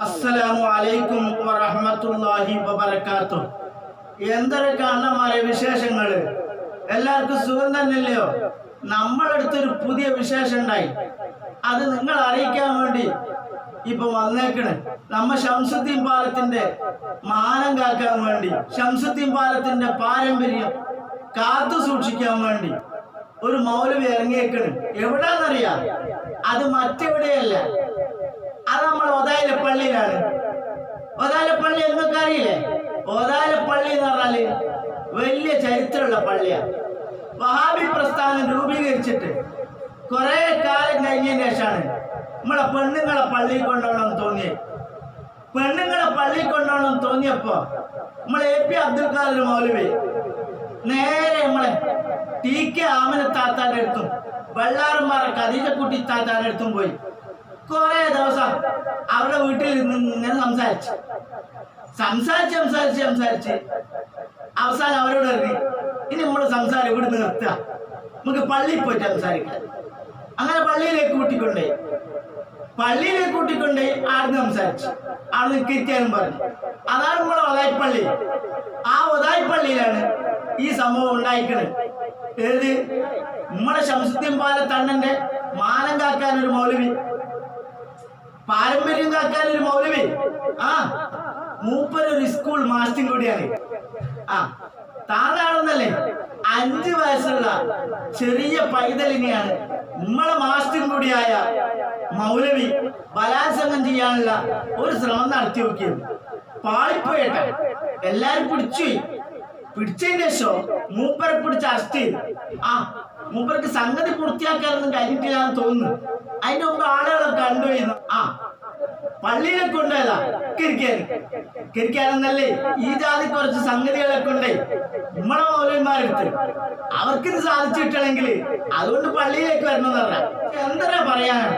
അസ്സലാമു അലൈക്കും വറഹ്മത്തുള്ളാഹി വബറകാതുഹു. എന്തൊക്കെയാണ് വിശേഷങ്ങള്? എല്ലാവർക്കും സുഖം തന്നെയല്ലയോ? നമ്മളടുത്തൊരു പുതിയ വിശേഷം ഉണ്ടായി. അത് നിങ്ങൾ അറിയിക്കാൻ വേണ്ടി ഇപ്പൊ വന്നേക്കണ്. നമ്മ ശംസുദ്ദീൻ പാലത്തിന്റെ മാനം കാക്കാൻ വേണ്ടി, ശംസുദ്ദീൻ പാലത്തിന്റെ പാരമ്പര്യം കാത്തു സൂക്ഷിക്കാൻ വേണ്ടി ഒരു മൗലവി ഇറങ്ങിയേക്കണ്. എവിടാന്നറിയാം? അത് മറ്റെവിടെയല്ല, അത് നമ്മൾ ഒതായിലെ പള്ളിയിലാണ്. ഒതായിലെ പള്ളി എന്നൊക്കെ അറിയില്ലേ? ഒതായിലെ പള്ളി എന്ന് പറഞ്ഞാല് വലിയ ചരിത്രമുള്ള പള്ളിയാണ്. വഹാബി പ്രസ്ഥാനം രൂപീകരിച്ചിട്ട് കുറെ കാലം കഴിഞ്ഞതിന് ശേഷമാണ് നമ്മളെ പെണ്ണുങ്ങളെ പള്ളിയിൽ കൊണ്ടുപോകണമെന്ന് തോന്നിയത്. പെണ്ണുങ്ങളെ പള്ളിയിൽ കൊണ്ടുപോകണമെന്ന് തോന്നിയപ്പോ നമ്മളെ AP അബ്ദുൽ ഖാദർ മൗലവി നേരെ നമ്മളെ TK ആമിനത്താത്താന്റെ അടുത്തും വെള്ളാറന്മാറ ഖദീജക്കുട്ടി താത്താന്റെ അടുത്തും പോയി കുറെ ദിവസം അവരുടെ വീട്ടിൽ നിന്ന് ഇങ്ങനെ സംസാരിച്ച് അവസാനം അവരോട് ഇറങ്ങി, ഇനി നമ്മള് സംസാരം ഇവിടുന്ന് നിർത്തുക, നമുക്ക് പള്ളിയിൽ പോയിട്ട് സംസാരിക്കാം. അങ്ങനെ പള്ളിയിലേക്ക് കൂട്ടിക്കൊണ്ടേ ആടുന്ന് സംസാരിച്ചു. ആടുന്ന് കിരിക്കാനും പറഞ്ഞു. അതാണ് നമ്മളെ ഒതായിപ്പള്ളി. ആ ഒതായിപ്പള്ളിയിലാണ് ഈ സംഭവം ഉണ്ടായിക്കണത്. ഏത്? നമ്മളെ ശംസുദ്ദീൻ പാലത്തണ്ണന്റെ മാനം കാക്കാനൊരു മൗലവി, പാരമ്പര്യം കാക്കാനൊരു മൗലവി, മൂപ്പരൊരു സ്കൂൾ മാസ്റ്റർ കൂടിയാണ്. താഴാണെന്നല്ലേ 5 വയസ്സുള്ള ചെറിയ പൈതലിനെയാണ് നമ്മളെ മാസ്റ്റർ കൂടിയായ മൗലവി ബലാത്സംഗം ചെയ്യാനുള്ള ഒരു ശ്രമം നടത്തി നോക്കിയത്. പാളിപ്പോയേട്ട എല്ലാരും പിടിച്ചതിന്റെ ശേഷം മൂപ്പരെ പിടിച്ച് അറസ്റ്റ് ചെയ്തു. മൂപ്പർക്ക് സംഗതി പൂർത്തിയാക്കാനൊന്നും കഴിഞ്ഞിട്ടില്ലാന്ന് തോന്നുന്നു. അതിന്റെ മുമ്പ് ആളുകളെ കണ്ടുപോയിരുന്നു. പള്ളിയിലെ കൊണ്ടുപോയതാ കിരിക്കാനെന്നല്ലേ ഈ ജാതി കുറച്ച് സംഗതികളെ കൊണ്ടേ നമ്മളെ മൗലവിമാരെടുത്ത് അവർക്കിത് സാധിച്ചിട്ടുണ്ടെങ്കിൽ അതുകൊണ്ട് പള്ളിയിലേക്ക് വരണമെന്ന് പറഞ്ഞാൽ എന്താ പറയാനാണ്?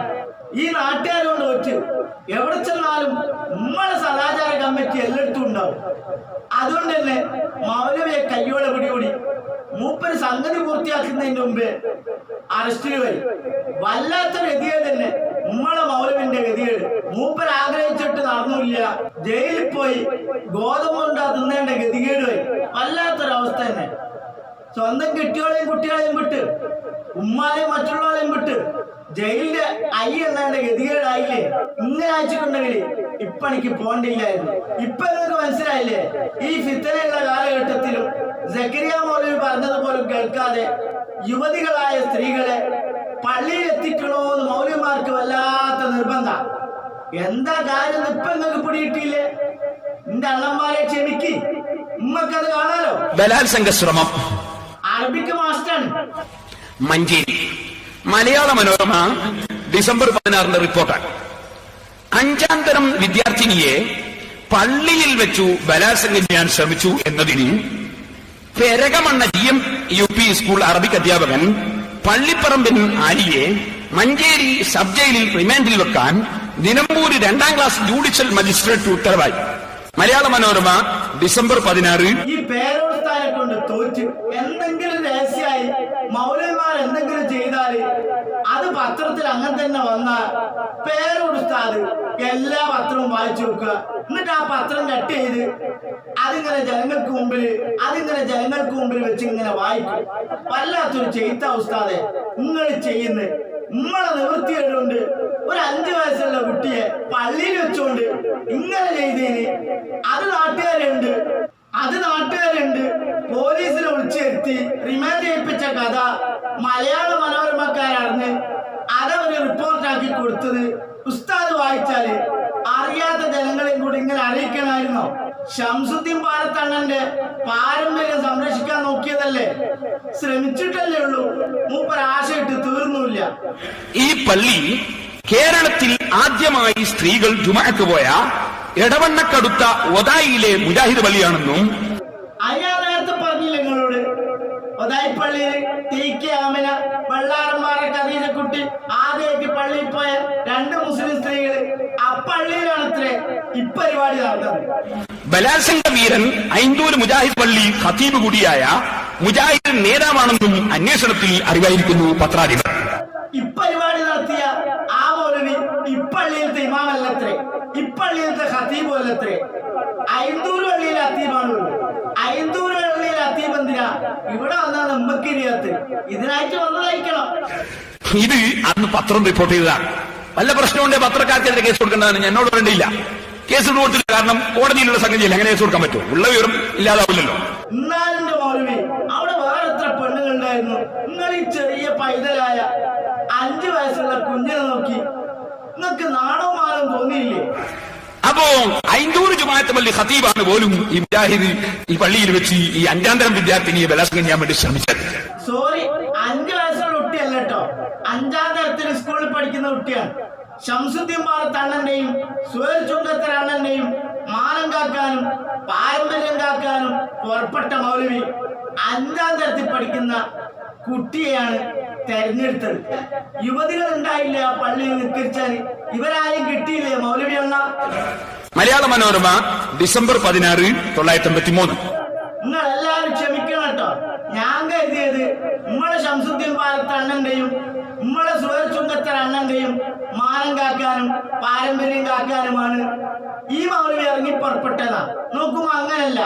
ഈ നാട്ടുകാരോട് ഒറ്റ എവിടെ ചെന്നാലും നമ്മളെ സദാചാര കമ്മിറ്റി എല്ലായിടത്തും ഉണ്ടാവും. അതുകൊണ്ട് തന്നെ മൗലവിയെ കയ്യോടെ പിടികൂടി മൂപ്പര് സംഗതി പൂർത്തിയാക്കുന്നതിന് മുമ്പേ അറസ്റ്റിന് വരും. വല്ലാത്തൊരു ഗതികേട് തന്നെ നമ്മളെ മൗലവിന്റെ ഗതികേട്. മൂപ്പര് ആഗ്രഹിച്ചിട്ട് നടന്നില്ല, ജയിലിൽ പോയി ഗോതമ്പുണ്ടാ തിന്നേണ്ട ഗതികേട് വരും. വല്ലാത്തൊരവസ്ഥ തന്നെ. സ്വന്തം കുട്ടികളെയും വിട്ട് ഉമ്മാനെയും മറ്റുള്ളവരെയും വിട്ട് ജയിലിന്റെ എണ്ണേണ്ട ഗതികേടായില്ലേ? ഇങ്ങനെ അയച്ചിട്ടുണ്ടെങ്കിൽ ഇപ്പൊ എനിക്ക് പോണ്ടില്ലായിരുന്നു. ഇപ്പൊ നിങ്ങൾക്ക് മനസ്സിലായില്ലേ? ഈ ഫിത്തനയുള്ള കാലഘട്ടത്തിലും സക്കരിയ മൗലവി പറഞ്ഞതുപോലും കേൾക്കാതെ യുവതികളായ സ്ത്രീകളെ പള്ളിയിൽ എത്തിക്കണോന്ന് മൗലവിമാർക്ക് വല്ലാത്ത നിർബന്ധം. എന്താ കാര്യം ഇപ്പൊ നിങ്ങൾക്ക് പിടിയിട്ടില്ലേ? എന്റെ അണ്ണന്മാരെ ക്ഷമിക്ക്, ഉമ്മക്കത് കാണാലോ. ബലാത്സംഗ ശ്രമം അറബിക്ക് മാസ്റ്ററാണ്. മഞ്ചേരി മലയാള മനോരമ ഡിസംബർ 16 റിപ്പോർട്ടാണ്. 5ാം തരം വിദ്യാർത്ഥിനിയെ പള്ളിയിൽ വെച്ചു ബലാത്സംഗം ചെയ്യാൻ ശ്രമിച്ചു എന്നതിന് പെരകമണ്ണ GMUP സ്കൂൾ അറബിക് അധ്യാപകൻ പള്ളിപ്പറമ്പിൻ ആലിയെ മഞ്ചേരി സബ് ജയിലിൽ റിമാൻഡിൽ വെക്കാൻ നിലമ്പൂർ 2ാം ക്ലാസ് ജുഡീഷ്യൽ മജിസ്ട്രേറ്റ് ഉത്തരവായി. മലയാള മനോരമ ഡിസംബർ 16. ഈ പേരോസ്ഥാനെ കൊണ്ട് തോറ്റ് എന്തെങ്കിലും രഹസ്യമായി മൗലവിമാർ എന്തെങ്കിലും ചെയ്താല് അത് പത്രത്തിൽ അങ്ങനെ തന്നെ വന്നാൽ പേരോടുസ്ഥാത് എല്ലാ പത്രവും വായിച്ചു നോക്കുക. എന്നിട്ട് ആ പത്രം കട്ട് ചെയ്ത് അതിങ്ങനെ ജനങ്ങൾക്ക് മുമ്പിൽ വെച്ച് ഇങ്ങനെ വായിക്കും. വല്ലാത്തൊരു ചെയ്ത ഉസ്താദെ നിങ്ങൾ ചെയ്യുന്നത്. നമ്മളെ നിവൃത്തികളുണ്ട്. ഒരു 5 വയസ്സുള്ള കുട്ടിയെ പള്ളിയിൽ വെച്ചോണ്ട് ഇങ്ങനെ ചെയ്തേന് അത് നാട്ടുകാരുണ്ട്. പോലീസിനെ വിളിച്ചെത്തി റിമാൻഡ് ചെയ്യിപ്പിച്ച കഥ മലയാള മനോരമക്കാരറിഞ്ഞ് അതവര് റിപ്പോർട്ടാക്കി കൊടുത്തത് ഉസ്താദ് വായിച്ചാല് അറിയാത്ത ജനങ്ങളെയും കൂടി ഇങ്ങനെ അറിയിക്കണമായിരുന്നോ? ശംസുദ്ദീൻ പാലത്തണ്ണന്റെ പാരമ്പര്യം സംരക്ഷിക്കാൻ നോക്കിയതല്ലേ, ശ്രമിച്ചിട്ടല്ലേ ഉള്ളൂ. മൂപ്പർ ആശയിട്ട് തീർന്നില്ല. ഈ പള്ളി കേരളത്തിൽ ആദ്യമായി സ്ത്രീകൾ ജുമഅക്ക് പോയ എടവണ്ണക്കടുത്ത ഒതായിലെ മുജാഹിദ് പള്ളിയാണെന്നും അയാൾ നേരത്തെ പറഞ്ഞില്ല നിങ്ങളോട്. ഒതായിപ്പള്ളിയിൽ TK ആമിന, വെള്ളാറന്മാറ ഖദീജക്കുട്ടി ആദ്യമായിട്ട് പള്ളിയിൽ പോയ 2 മുസ്ലിം സ്ത്രീകൾ അപ്പള്ളിയിലാണത്രേ ഇപ്പരിപാടി നടന്നത്. ബലാത്സംഗ വീരൻ ഐന്തൂർ മുജാഹിദ് പള്ളി ഖതീബ് കൂടിയായ മുജാഹിദ് നേതാവാണെന്നും അന്വേഷണത്തിൽ അറിവായിരിക്കുന്നു പത്രാധിപർ. ഇപ്പരിപാടി നടത്തിയ ആ മൗലവി ഇപ്പള്ളിയിലത്തെ ഇമാമല്ലത്രേ, ഇപ്പള്ളിയിലത്തെ ഖതീബ് അല്ലത്രേ. അയന്തൂർ പള്ളിയിലെ അത്തീബാണ്. അയന്തൂർ പള്ളിയിലെ അത്തീബ് എന്തിനാ ഇവിടെ വന്നാൽ നമ്മക്കിരിയാത്ത്? ഇതിനായിട്ട് വന്നതായിരിക്കണം. ഇത് അന്ന് പത്രം റിപ്പോർട്ട് ചെയ്തതാണ്. വല്ല പ്രശ്നമുണ്ട് പത്രക്കാർക്കെതിരെ കേസ് കൊടുക്കേണ്ടതാണ്. എന്നോട് വേണ്ടിയില്ല, കേസ് കൊടുത്തില്ല. കാരണം കോടതിയിലുള്ള സംഗതിയിൽ എങ്ങനെ കേസ് കൊടുക്കാൻ പറ്റും? ഉള്ള വിവരം ഇല്ലാതാവില്ലല്ലോ. എന്നാലിന്റെ മൗലവി അവിടെ വേറെ എത്ര പെണ്ണുങ്ങളുണ്ടായിരുന്നു? നിങ്ങൾ ഈ ചെറിയ പൈതലായ 5 വയസ്സുള്ള കുഞ്ഞിനെ നോക്കി നിങ്ങൾക്ക് നാണോ മാനോ തോന്നിയില്ലേ? അപ്പോ അയന്തൂർ ജുമാഅത്ത് പള്ളി ഖതീബാണ് പോലും ഈ മുജാഹിദ് ഈ പള്ളിയിൽ വെച്ച് ഈ 5ാം തരം വിദ്യാർത്ഥിനിയെ ബലാത്സംഗം ചെയ്യാൻ വേണ്ടി ശ്രമിച്ചത്. സോറി, 5 വയസ്സുള്ള കുട്ടിയല്ല കേട്ടോ, 5ാം തരത്തിൽ സ്കൂളിൽ പഠിക്കുന്ന കുട്ടിയാണ്. ശംസുദ്ദീൻ പാറത്ത് അണ്ണന്റെയും സുഹൈൽ ചുങ്കത്തർ അണ്ണന്റെയും മാനം കാക്കാനും പാരമ്പര്യം കാക്കാനും പുറപ്പെട്ട മൗലവി 5ാം തരത്തിൽ പഠിക്കുന്ന കുട്ടിയെയാണ് തെരഞ്ഞെടുത്തത്. യുവതികൾ ഉണ്ടായില്ലേ ആ പള്ളിയിൽ നിസ്കരിച്ചാൽ? ഇവരാരെയും കിട്ടിയില്ലേ മൗലവി അണ്ണ? മലയാള മനോരമ ഡിസംബർ 16, 1983. നിങ്ങൾ എല്ലാവരും ക്ഷമിക്കണം കേട്ടോ. ഞാൻ കരുതിയത് നമ്മളെ ശംസുദ്ദീൻ പാറത്ത് അണ്ണന്റെയും നമ്മളെ സുഹൈൽ ചുങ്കത്തർ അണ്ണന്റെയും മാനം കാക്കാനും പാരമ്പര്യം കാക്കാനുമാണ് ഈ മൗലവി ഇറങ്ങി പുറപ്പെട്ടതാ. നോക്കുമ്പോ അങ്ങനല്ല.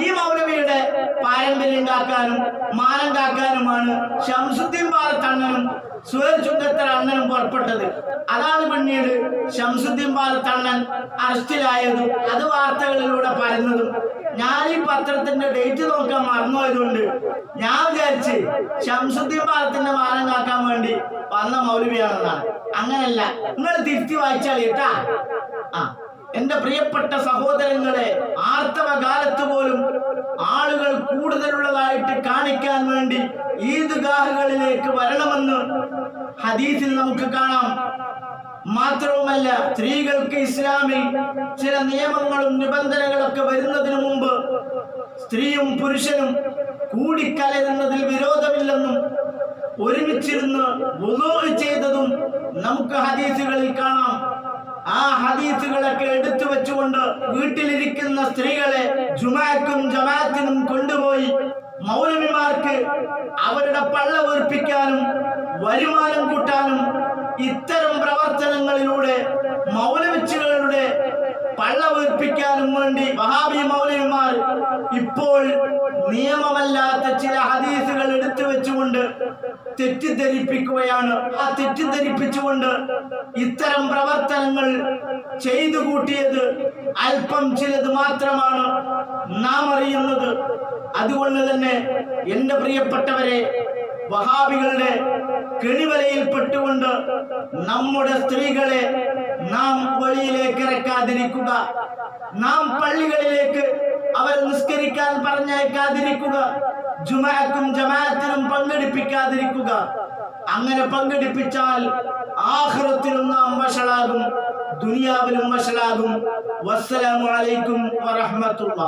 ഈ മൗലവിയുടെ പാരമ്പര്യം കാക്കാനും മാനം കാക്കാനുമാണ് ശംസുദ്ദീൻ പാറത്ത് അണ്ണനും സുഹൈൽ ചുങ്കത്തർ അണ്ണനും പുറപ്പെട്ടത്. അതാണ് പിന്നീട് ശംസുദ്ദീൻ പാറത്ത് അണ്ണൻ അറസ്റ്റിലായതും അത് വാർത്തകളിലൂടെ പരന്നതും. ഞാൻ ഈ പത്രത്തിന്റെ ഡേറ്റ് നോക്കാൻ മറന്നുപോയതുകൊണ്ട് ഞാൻ വിചാരിച്ച് ശംസുദ്ദീൻ പാറത്തിന്റെ മാനം കാക്കാൻ വേണ്ടി വന്ന മൗലവിയാണെന്നാണ്. അങ്ങനല്ല, നിങ്ങൾ തിരുത്തി വായിച്ചാൽ കേട്ടാ. എന്റെ പ്രിയപ്പെട്ട സഹോദരങ്ങളെ, ആർത്തവ കാലത്ത് പോലും ആളുകൾ കൂടുതലുള്ളതായിട്ട് കാണിക്കാൻ വേണ്ടി ഈദ്ഗാഹുകളിലേക്ക് വരണമെന്ന് ഹദീസിൽ നമുക്ക് കാണാം. മാത്രവുമല്ല, സ്ത്രീകൾക്ക് ഇസ്ലാമിൽ ചില നിയമങ്ങളും നിബന്ധനകളൊക്കെ വരുന്നതിന് മുമ്പ് സ്ത്രീയും പുരുഷനും കൂടിക്കലരുന്നതിൽ വിരോധമില്ലെന്നും ഒരുമിച്ചിരുന്ന് വുളൂ ചെയ്തതും നമുക്ക് ഹദീസുകളിൽ കാണാം. ആ ഹദീസുകളൊക്കെ എടുത്തു വെച്ചുകൊണ്ട് വീട്ടിലിരിക്കുന്ന സ്ത്രീകളെ ജുമാക്കും ജമാഅത്തിനും കൊണ്ടുപോയി മൗലവിമാർക്ക് അവരുടെ പള്ള വീർപ്പിക്കാനും വരുമാനം കൂട്ടാനും ഇത്തരം പ്രവർത്തനങ്ങളിലൂടെ മൗലവിച്ചുകളുടെ പള്ള വീർപ്പിക്കാനും വേണ്ടി വഹാബി മൗലവിമാർ ഇപ്പോൾ നിയമമല്ലാത്ത ചില ഹദീസുകൾ എടുത്തു വെച്ചുകൊണ്ട് തെറ്റിദ്ധരിപ്പിക്കുകയാണ്. ആ തെറ്റിദ്ധരിപ്പിച്ചുകൊണ്ട് ഇത്തരം പ്രവർത്തനങ്ങൾ ചെയ്തു കൂട്ടിയത് അല്പം ചിലത് മാത്രമാണ് നാം അറിയുന്നത്. അതുകൊണ്ട് തന്നെ എന്റെ പ്രിയപ്പെട്ടവരെ, വഹാബികളുടെ കെണിവലയിൽപ്പെട്ടുകൊണ്ട് നമ്മുടെ സ്ത്രീകളെ നാം വെളിയിലേക്ക് ഇറക്കാതിരിക്കുക, നാം പള്ളികളിലേക്ക് അവർ നിസ്കരിക്കാൻ പറഞ്ഞയക്കാതിരിക്കുക, ജുമാക്കും ജമാഅത്തിനും പങ്കെടുപ്പിക്കാതിരിക്കുക. അങ്ങനെ പങ്കെടുപ്പിച്ചാൽ ആഖിറത്തിലും നാം വഷളാകും, ദുനിയാവിലും വഷളാകും. വസ്സലാമു അലൈക്കും വറഹ്മത്തുള്ളാഹി.